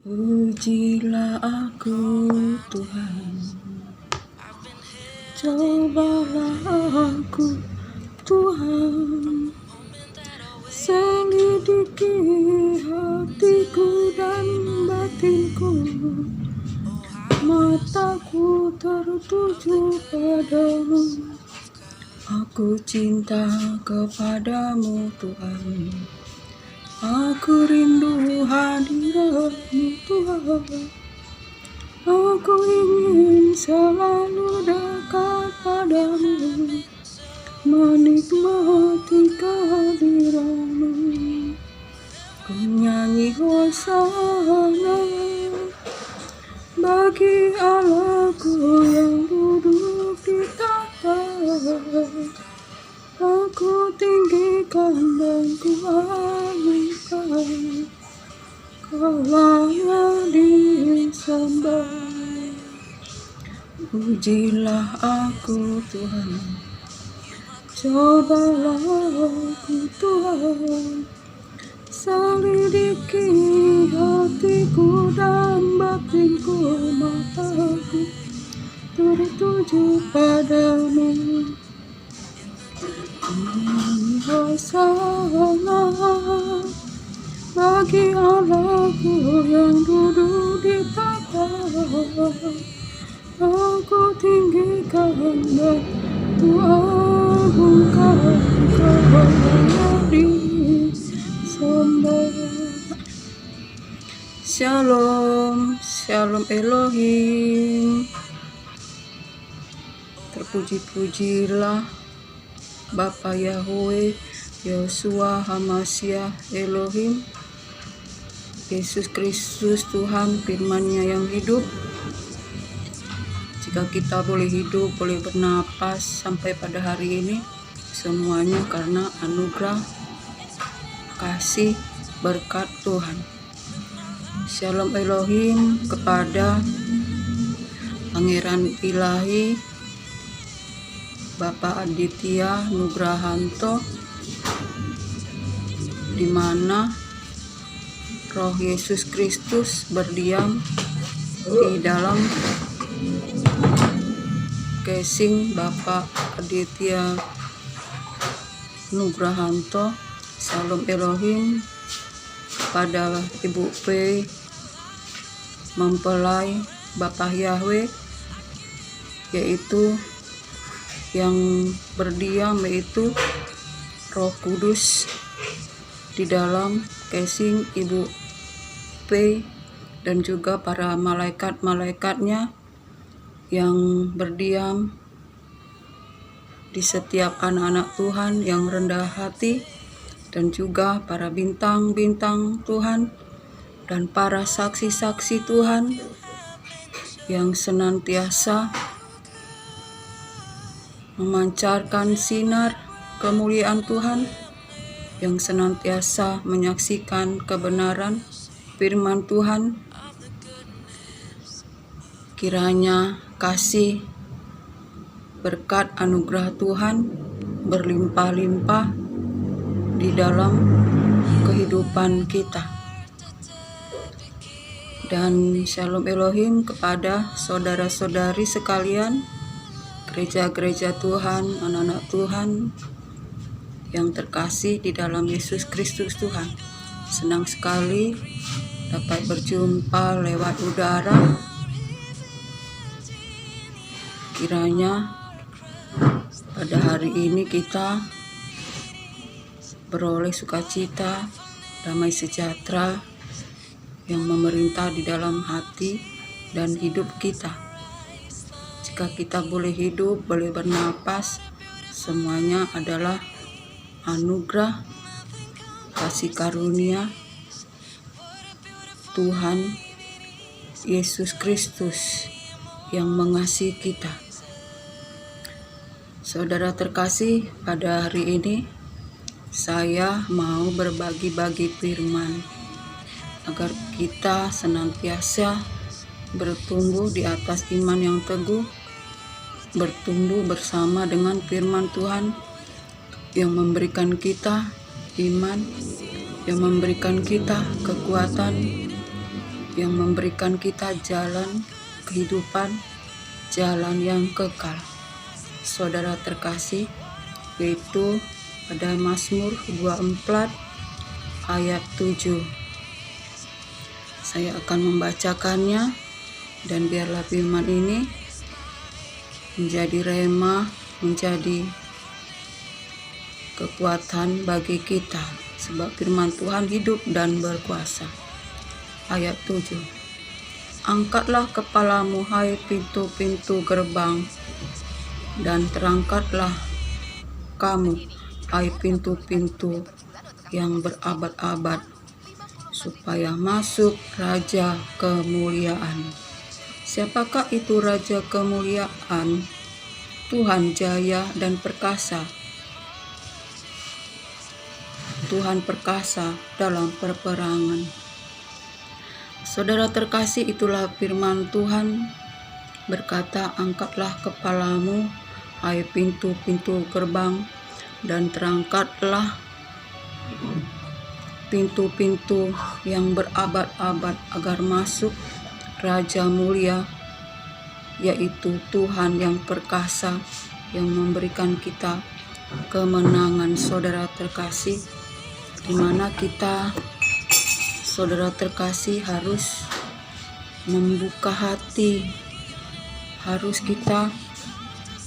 Pujilah aku Tuhan, cobalah aku Tuhan, selidiki hatiku dan batinku, mataku tertuju padamu, aku cinta kepadamu Tuhan. Aku rindu hadirat-Mu Tuhan. Aku ingin selalu dekat padamu, menikmati kehadiran-Mu. Ku nyanyi hosana bagi Allahku yang duduk di tahta. Aku tinggikan dan ku agungkan, Kau yang disembah. Pujilah aku Tuhan, cobalah aku Tuhan, selidiki hatiku dan batinku, mataku tertuju padamu. Hosana bagi Allahku yang duduk di tahta. Aku tinggikan dan ku agungkan, Kau yang disembah. Shalom, Shalom Elohim. Terpuji-pujilah Bapa Yahweh, Yeshua Hamashiach Elohim, Yesus Kristus Tuhan, firman-Nya yang hidup. Jika kita boleh hidup, boleh bernapas sampai pada hari ini, semuanya karena anugerah, kasih, berkat Tuhan. Shalom Elohim kepada Pangeran Ilahi Bapak Aditya Nugrahanto, di mana Roh Yesus Kristus berdiam di dalam casing Bapak Aditya Nugrahanto. Shalom Elohim pada Ibu P, mempelai Bapak Yahweh, yaitu yang berdiam, yaitu Roh Kudus di dalam casing Ibu P, dan juga para malaikat-malaikatnya yang berdiam di setiap anak-anak Tuhan yang rendah hati, dan juga para bintang-bintang Tuhan dan para saksi-saksi Tuhan yang senantiasa memancarkan sinar kemuliaan Tuhan, yang senantiasa menyaksikan kebenaran firman Tuhan. Kiranya kasih, berkat, anugerah Tuhan berlimpah-limpah di dalam kehidupan kita. Dan Shalom Elohim kepada saudara-saudari sekalian, gereja-gereja Tuhan, anak-anak Tuhan yang terkasih di dalam Yesus Kristus Tuhan. Senang sekali dapat berjumpa lewat udara. Kiranya pada hari ini kita beroleh sukacita, damai sejahtera yang memerintah di dalam hati dan hidup kita. Jika kita boleh hidup, boleh bernapas, semuanya adalah anugerah, kasih karunia Tuhan Yesus Kristus yang mengasihi kita. Saudara terkasih, pada hari ini saya mau berbagi-bagi firman agar kita senantiasa bertumbuh di atas iman yang teguh, bertumbuh bersama dengan firman Tuhan yang memberikan kita iman, yang memberikan kita kekuatan, yang memberikan kita jalan kehidupan, jalan yang kekal. Saudara terkasih, yaitu pada Mazmur 24 ayat 7. Saya akan membacakannya, dan biarlah firman ini menjadi rema, menjadi kekuatan bagi kita, sebab firman Tuhan hidup dan berkuasa. Ayat 7. Angkatlah kepalamu, hai pintu-pintu gerbang, dan terangkatlah kamu, hai pintu-pintu yang berabad-abad, supaya masuk Raja kemuliaan. Siapakah itu Raja kemuliaan? Tuhan jaya dan perkasa. Tuhan perkasa dalam peperangan. Saudara terkasih, itulah firman Tuhan berkata, angkatlah kepalamu, hai pintu-pintu gerbang, dan terangkatlah pintu-pintu yang berabad-abad, agar masuk Raja mulia, yaitu Tuhan yang perkasa, yang memberikan kita kemenangan. Saudara terkasih, di mana kita, saudara terkasih, harus membuka hati, harus kita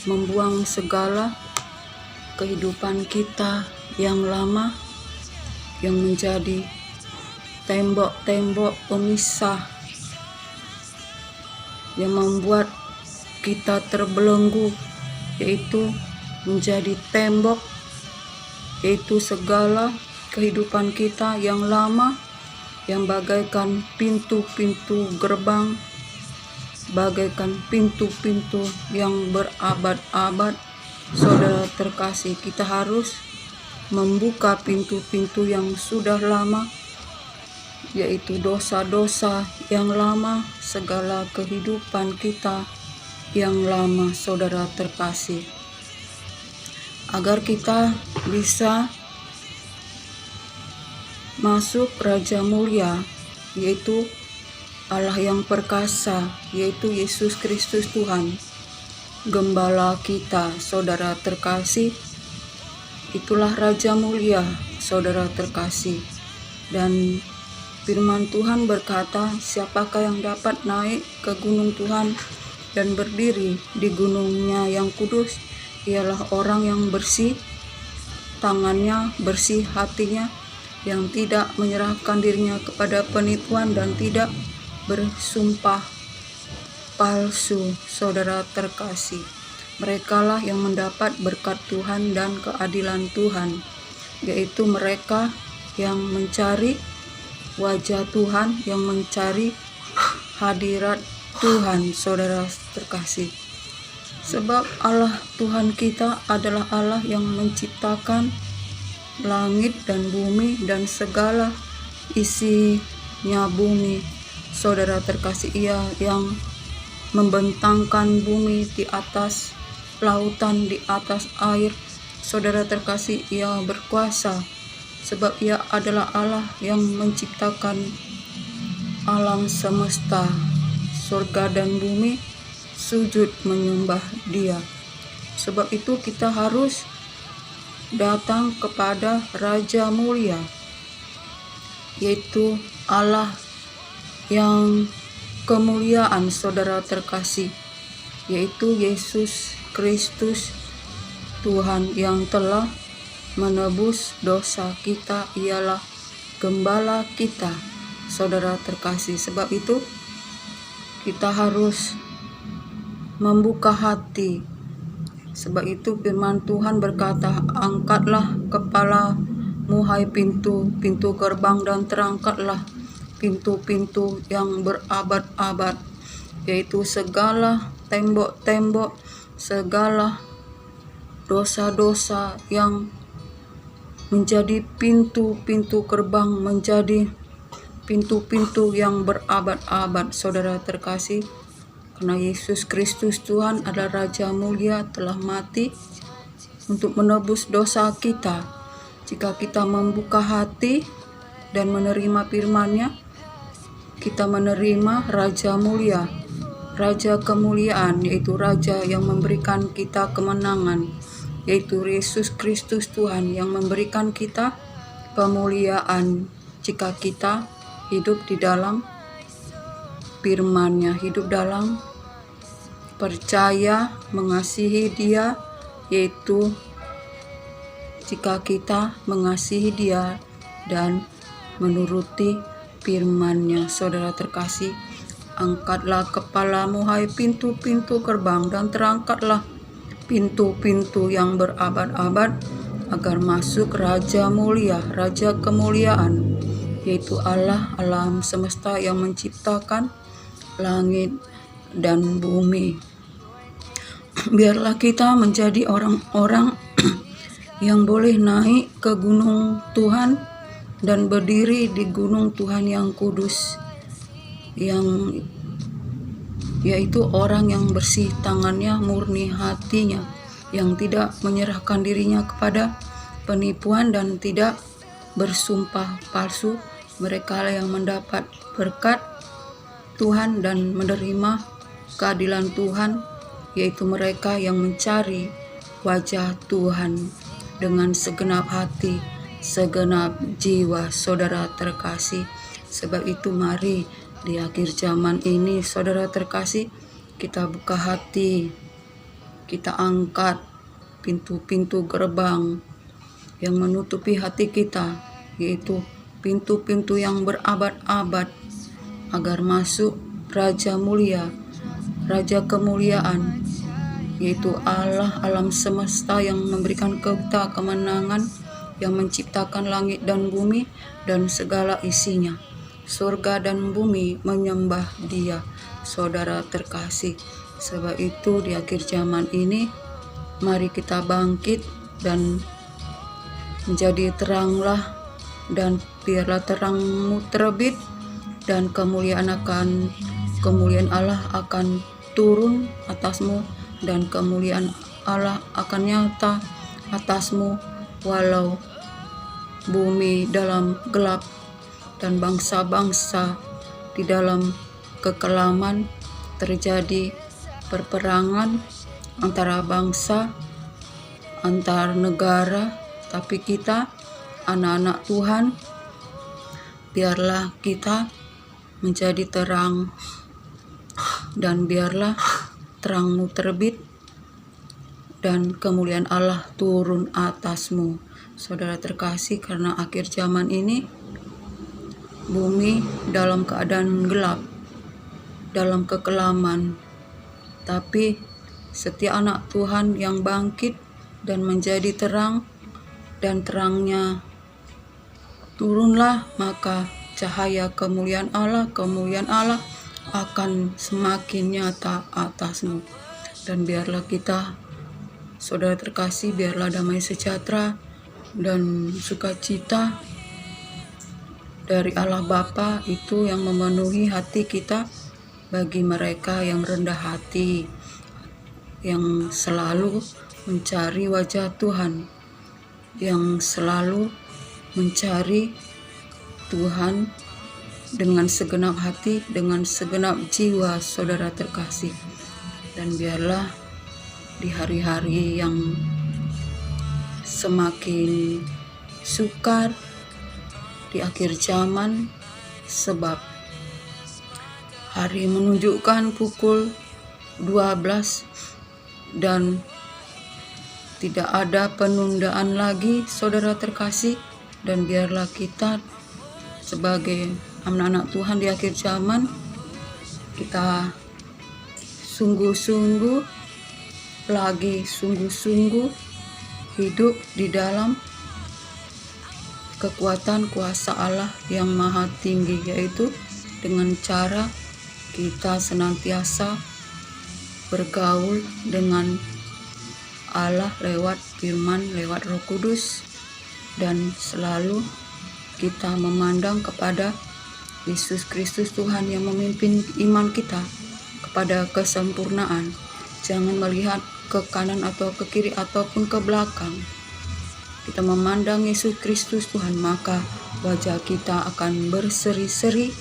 membuang segala kehidupan kita yang lama, yang menjadi tembok-tembok pemisah, yang membuat kita terbelenggu, yaitu menjadi tembok, yaitu segala kehidupan kita yang lama, yang bagaikan pintu-pintu gerbang, bagaikan pintu-pintu yang berabad-abad. Saudara terkasih, kita harus membuka pintu-pintu yang sudah lama, yaitu dosa-dosa yang lama, segala kehidupan kita yang lama, saudara terkasih, agar kita bisa masuk Raja mulia, yaitu Allah yang perkasa, yaitu Yesus Kristus Tuhan, Gembala kita. Saudara terkasih, itulah Raja mulia, saudara terkasih. Dan firman Tuhan berkata, siapakah yang dapat naik ke gunung Tuhan dan berdiri di gunungnya yang kudus? Ialah orang yang bersih tangannya, bersih hatinya, yang tidak menyerahkan dirinya kepada penipuan dan tidak bersumpah palsu. Saudara terkasih, merekalah yang mendapat berkat Tuhan dan keadilan Tuhan, yaitu mereka yang mencari wajah Tuhan, yang mencari hadirat Tuhan. Saudara terkasih, sebab Allah Tuhan kita adalah Allah yang menciptakan langit dan bumi dan segala isinya bumi. Saudara terkasih, Ia yang membentangkan bumi di atas lautan, di atas air. Saudara terkasih, Ia berkuasa, sebab Ia adalah Allah yang menciptakan alam semesta, surga dan bumi sujud menyembah Dia. Sebab itu kita harus datang kepada Raja mulia, yaitu Allah yang kemuliaan, saudara terkasih, yaitu Yesus Kristus Tuhan yang telah menebus dosa kita. Ialah Gembala kita, saudara terkasih. Sebab itu kita harus membuka hati. Sebab itu firman Tuhan berkata, angkatlah kepalamu, hai pintu-pintu gerbang, dan terangkatlah pintu-pintu yang berabad-abad, yaitu segala tembok-tembok, segala dosa-dosa yang menjadi pintu-pintu gerbang, menjadi pintu-pintu yang berabad-abad. Saudara terkasih, karena Yesus Kristus Tuhan adalah Raja mulia, telah mati untuk menebus dosa kita. Jika kita membuka hati dan menerima firman-Nya, kita menerima Raja Mulia, Raja kemuliaan, yaitu Raja yang memberikan kita kemenangan, yaitu Yesus Kristus Tuhan yang memberikan kita pemuliaan jika kita hidup di dalam firman-Nya, hidup dalam percaya mengasihi Dia, yaitu jika kita mengasihi Dia dan menuruti firman-Nya. Saudara terkasih, angkatlah kepalamu hai pintu-pintu gerbang, dan terangkatlah pintu-pintu yang berabad-abad, agar masuk Raja Mulia, Raja kemuliaan, yaitu Allah alam semesta yang menciptakan langit dan bumi. Biarlah kita menjadi orang-orang yang boleh naik ke gunung Tuhan dan berdiri di gunung Tuhan yang kudus, yang yaitu orang yang bersih tangannya, murni hatinya, yang tidak menyerahkan dirinya kepada penipuan dan tidak bersumpah palsu. Mereka yang mendapat berkat Tuhan dan menerima keadilan Tuhan, yaitu mereka yang mencari wajah Tuhan dengan segenap hati, segenap jiwa. Saudara terkasih, sebab itu mari di akhir zaman ini, saudara terkasih, kita buka hati, kita angkat pintu-pintu gerbang yang menutupi hati kita, yaitu pintu-pintu yang berabad-abad, agar masuk Raja Mulia, Raja kemuliaan, yaitu Allah alam semesta yang memberikan kita kemenangan, yang menciptakan langit dan bumi dan segala isinya. Surga dan bumi menyembah Dia, saudara terkasih. Sebab itu di akhir zaman ini, mari kita bangkit dan menjadi teranglah, dan biarlah terangmu terbit, dan kemuliaan Allah akan turun atasmu, dan kemuliaan Allah akan nyata atasmu, walau bumi dalam gelap dan bangsa-bangsa di dalam kekelaman, terjadi perperangan antara bangsa, antar negara. Tapi kita, anak-anak Tuhan, biarlah kita menjadi terang, dan biarlah terangmu terbit dan kemuliaan Allah turun atasmu. Saudara terkasih, karena akhir zaman ini bumi dalam keadaan gelap, dalam kekelaman, tapi setiap anak Tuhan yang bangkit dan menjadi terang, dan terangnya turunlah, maka cahaya kemuliaan Allah akan semakin nyata atasmu. Dan biarlah kita, saudara terkasih, biarlah damai sejahtera dan sukacita dari Allah Bapa itu yang memenuhi hati kita, bagi mereka yang rendah hati, yang selalu mencari wajah Tuhan, yang selalu mencari Tuhan dengan segenap hati, dengan segenap jiwa, saudara terkasih. Dan biarlah di hari-hari yang semakin sukar di akhir zaman, sebab hari menunjukkan pukul 12 dan tidak ada penundaan lagi, saudara terkasih. Dan biarlah kita sebagai anak-anak Tuhan di akhir zaman, kita sungguh-sungguh hidup di dalam kekuatan kuasa Allah yang maha tinggi, yaitu dengan cara kita senantiasa bergaul dengan Allah lewat firman, lewat Roh Kudus, dan selalu kita memandang kepada Yesus Kristus Tuhan yang memimpin iman kita kepada kesempurnaan. Jangan melihat ke kanan atau ke kiri ataupun ke belakang. Kita memandang Yesus Kristus Tuhan, maka wajah kita akan berseri-seri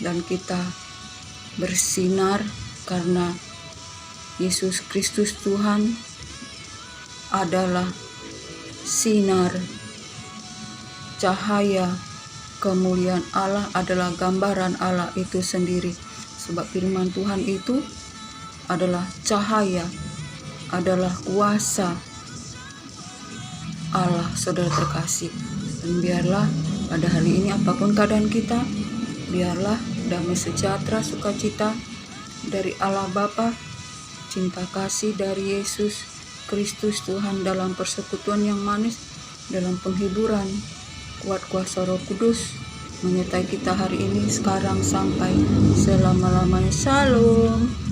dan kita bersinar karena Yesus Kristus Tuhan adalah sinar, cahaya, kemuliaan Allah adalah gambaran Allah itu sendiri. Sebab firman Tuhan itu adalah cahaya, adalah kuasa Allah, saudara terkasih. Dan biarlah pada hari ini apapun keadaan kita, biarlah damai sejahtera, sukacita dari Allah Bapa, cinta kasih dari Yesus Kristus Tuhan dalam persekutuan yang manis, dalam penghiburan kuat kuasa Roh Kudus menyertai kita hari ini, sekarang sampai selama-lamanya. Shalom.